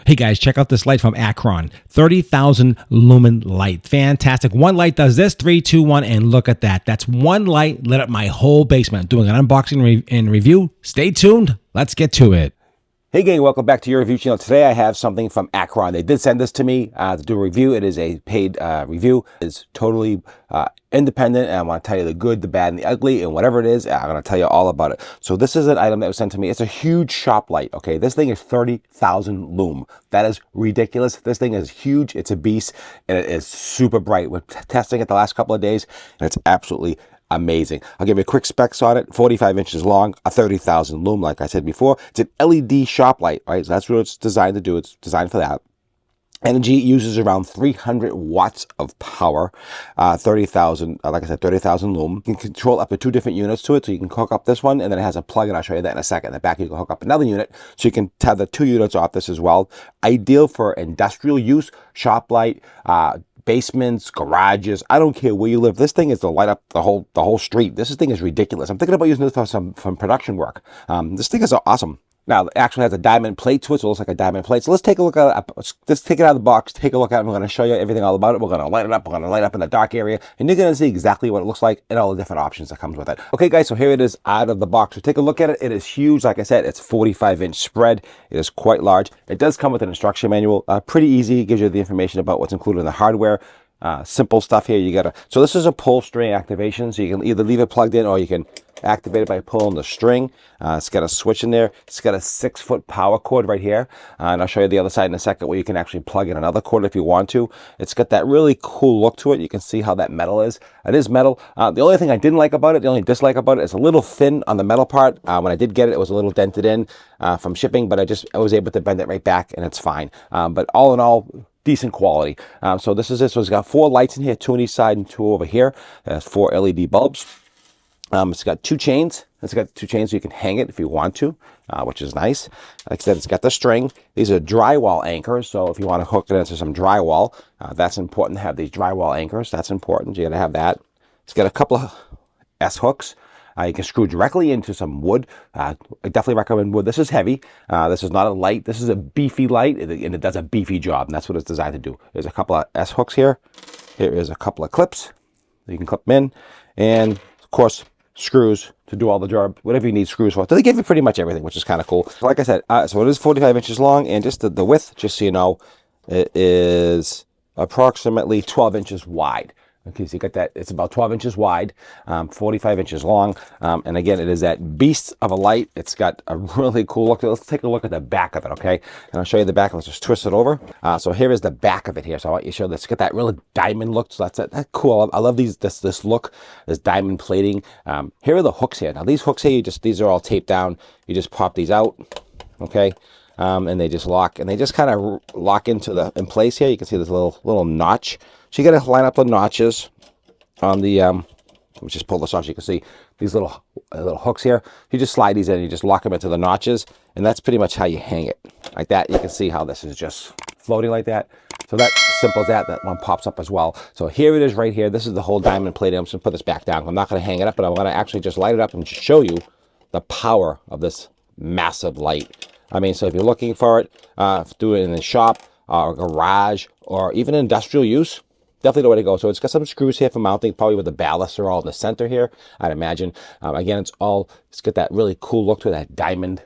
Hey guys, check out this light from Akron. 30,000 lumen light. Fantastic. One light does this, 3, 2, 1, and look at that. That's one light lit up my whole basement. Doing an unboxing and review. Stay tuned. Let's get to it. Hey gang, welcome back to your review channel. Today I have something from Akron. They did send this to me to do a review. It is a paid review. It's totally independent, and I want to tell you the good, the bad, and the ugly, and whatever it is, I'm going to tell you all about it. So this is an item that was sent to me. It's a huge shop light, okay? This thing is 30,000 lumen. That is ridiculous. This thing is huge. It's a beast, and it is super bright. We're testing it the last couple of days, and it's absolutely amazing. I'll give you a quick specs on it. 45 inches long, a 30,000 lumen, like I said before. It's an LED shop light, right? So that's what it's designed to do. It's designed for that. Energy uses around 300 watts of power, 30,000, like I said, 30,000 lumen. You can control up to 2 different units to it. So you can hook up this one, and then it has a plug, and I'll show you that in a second. In the back, you can hook up another unit, so you can tether 2 units off this as well. Ideal for industrial use, shop light, basements, garages. I don't care where you live. This thing is to light up the whole street. This thing is ridiculous. I'm thinking about using this for some production work. This thing is awesome. Now, it actually has a diamond plate to it, so it looks like a diamond plate. So let's take a look at it. Let's take it out of the box, take a look at it. I'm going to show you everything all about it. We're going to light it up. We're going to light up in the dark area, and you're going to see exactly what it looks like and all the different options that comes with it. Okay, guys, so here it is out of the box. So take a look at it. It is huge. Like I said, it's 45-inch spread. It is quite large. It does come with an instruction manual. Pretty easy. It gives you the information about what's included in the hardware. Simple stuff here. So this is a pull string activation, so you can either leave it plugged in or you can activate it by pulling the string. It's got a switch in there. It's got a 6-foot power cord right here, and I'll show you the other side in a second where you can actually plug in another cord if you want to. It's got that really cool look to it. You can see how that metal is. It is metal. The only thing I didn't like about it, the only dislike about it, is a little thin on the metal part. When I did get it, it was a little dented in from shipping, but I was able to bend it right back, and it's fine. But all in all, decent quality. So this is it. So it's got 4 lights in here, 2 on each side and 2 over here. It has 4 LED bulbs. It's got 2 chains. It's got 2 chains so you can hang it if you want to, which is nice. Like I said, it's got the string. These are drywall anchors, so if you want to hook it into some drywall, that's important to have these drywall anchors. That's important. You got to have that. It's got a couple of S hooks. You can screw directly into some wood. I definitely recommend wood. This is heavy. This is not a light. This is a beefy light, and it does a beefy job, and that's what it's designed to do. There's a couple of S hooks here. Here is a couple of clips. You can clip them in, and of course, screws to do all the job, whatever you need screws for. So they give you pretty much everything, which is kind of cool. Like I said, so it is 45 inches long, and just the width, just so you know, it is approximately 12 inches wide. Okay, so you got that. It's about 12 inches wide, 45 inches long, and again, it is that beast of a light. It's got a really cool look. Let's take a look at the back of it, okay? And I'll show you the back. Let's just twist it over. So here is the back of it here. So I want you to show this. It's got that really diamond look. So that's cool. I love this look, this diamond plating. Here are the hooks here. Now these hooks here, these are all taped down. You just pop these out, okay? And they just lock, and they just kind of lock in place here. You can see this little notch. So you got to line up the notches on the, let me just pull this off so you can see these little hooks here. You just slide these in, you just lock them into the notches, and that's pretty much how you hang it. Like that, you can see how this is just floating like that. So that's simple as that. That one pops up as well. So here it is right here. This is the whole diamond plate. I'm just going to put this back down. I'm not going to hang it up, but I'm going to actually just light it up and show you the power of this massive light. I mean, so if you're looking for it, do it in the shop or garage or even industrial use, definitely the way to go. So it's got some screws here for mounting, probably with the ballasts are all in the center here, I'd imagine. Again, it's got that really cool look to it, that diamond,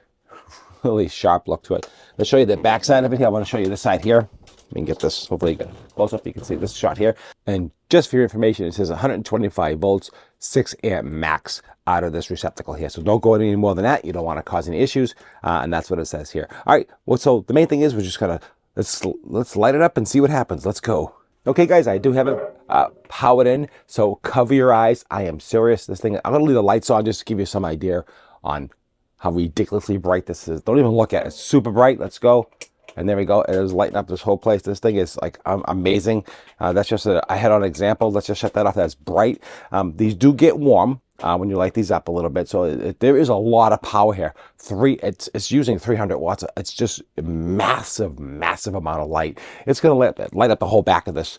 really sharp look to it. Let's show you the back side of it here. I want to show you this side here. We can get this, hopefully you get close up. You can see this shot here. And just for your information, it says 125 volts, 6 amp max out of this receptacle here. So don't go any more than that. You don't want to cause any issues. And that's what it says here. All right. Well, so the main thing is we're just going to, let's light it up and see what happens. Let's go. Okay, guys, I do have it powered in. So cover your eyes. I am serious. This thing, I'm going to leave the lights on just to give you some idea on how ridiculously bright this is. Don't even look at it. It's super bright. Let's go. And there we go. It is lighting up this whole place. This thing is like amazing. That's just I had on an example. Let's just shut that off. That's bright. These do get warm when you light these up a little bit. So there is a lot of power here. It's using 300 watts. It's just a massive amount of light. It's going to light up the whole back of this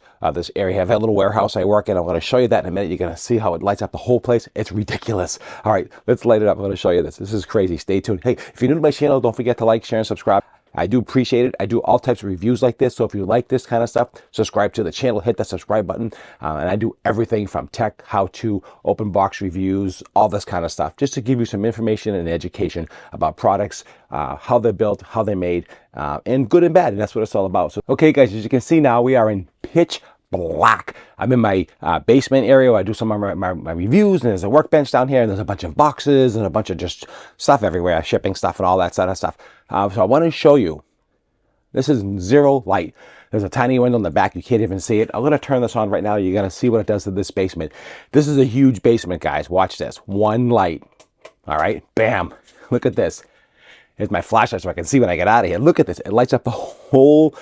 area. I have a little warehouse I work in. I'm going to show you that in a minute. You're going to see how it lights up the whole place. It's ridiculous. All right, let's light it up. I'm going to show you this. This is crazy. Stay tuned. Hey, if you're new to my channel, don't forget to like, share, and subscribe. I do appreciate it. I do all types of reviews like this. So if you like this kind of stuff, subscribe to the channel, hit that subscribe button. And I do everything from tech, how to, open box reviews, all this kind of stuff, just to give you some information and education about products, how they're built, how they're made, and good and bad. And that's what it's all about. So, okay, guys, as you can see now, we are in pitch black. I'm in my basement area where I do some of my reviews, and there's a workbench down here, and there's a bunch of boxes and a bunch of just stuff everywhere, shipping stuff and all that sort of stuff. So I want to show you, this is zero light. There's a tiny window in the back. You can't even see it. I'm going to turn this on right now. You're going to see what it does to this basement. This is a huge basement, guys. Watch this. One light. All right. Bam. Look at this. Here's my flashlight so I can see when I get out of here. Look at this. It lights up the whole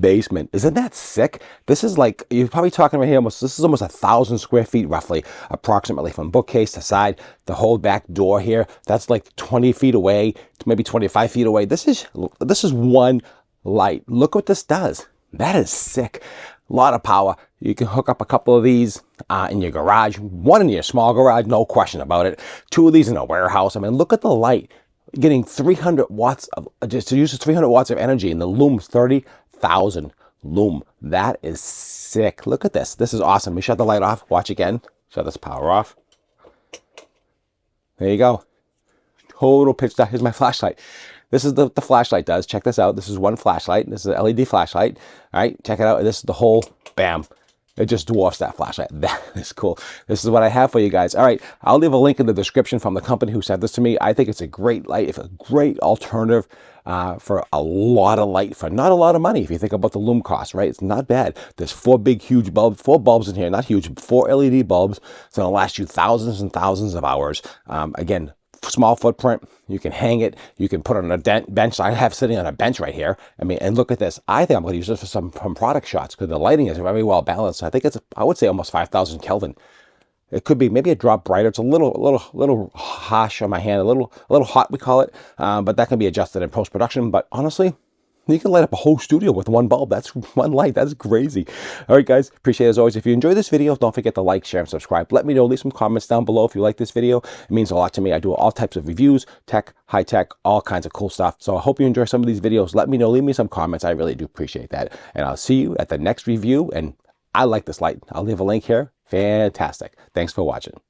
basement. Isn't that sick? This is like, you're probably talking right here, this is almost 1,000 square feet roughly, approximately, from bookcase to side. The whole back door here, that's like 20 feet away, maybe 25 feet away. This is one light. Look what this does. That is sick. A lot of power. You can hook up a couple of these in your garage, one in your small garage, no question about it. Two of these in a warehouse. I mean, look at the light. Getting 300 watts of, just to use 300 watts of energy, and the Lume's 30,000 Lume. That is sick. Look at this. This is awesome. We shut the light off. Watch again. Shut this power off. There you go. Total pitch dark. Here's my flashlight. This is the flashlight does. Check this out. This is one flashlight. This is an LED flashlight. All right, check it out. This is the whole, bam. It just dwarfs that flashlight. That is cool. This is what I have for you guys. All right, I'll leave a link in the description from the company who sent this to me. I think it's a great light. It's a great alternative for a lot of light for not a lot of money. If you think about the Lume cost, right? It's not bad. There's four bulbs in here, not huge, 4 LED bulbs. It's gonna last you thousands and thousands of hours. Again, small footprint. You can hang it. You can put it on a bench. I have sitting on a bench right here. I mean, and look at this. I think I'm going to use this for some product shots because the lighting is very well balanced. I think it's, I would say, almost 5,000 Kelvin. It could be maybe a drop brighter. It's a little harsh on my hand, a little hot, we call it. But that can be adjusted in post production. But honestly, you can light up a whole studio with one bulb. That's one light. That's crazy. All right, guys. Appreciate it as always. If you enjoyed this video, don't forget to like, share, and subscribe. Let me know. Leave some comments down below if you like this video. It means a lot to me. I do all types of reviews, tech, high tech, all kinds of cool stuff. So I hope you enjoy some of these videos. Let me know. Leave me some comments. I really do appreciate that. And I'll see you at the next review. And I like this light. I'll leave a link here. Fantastic. Thanks for watching.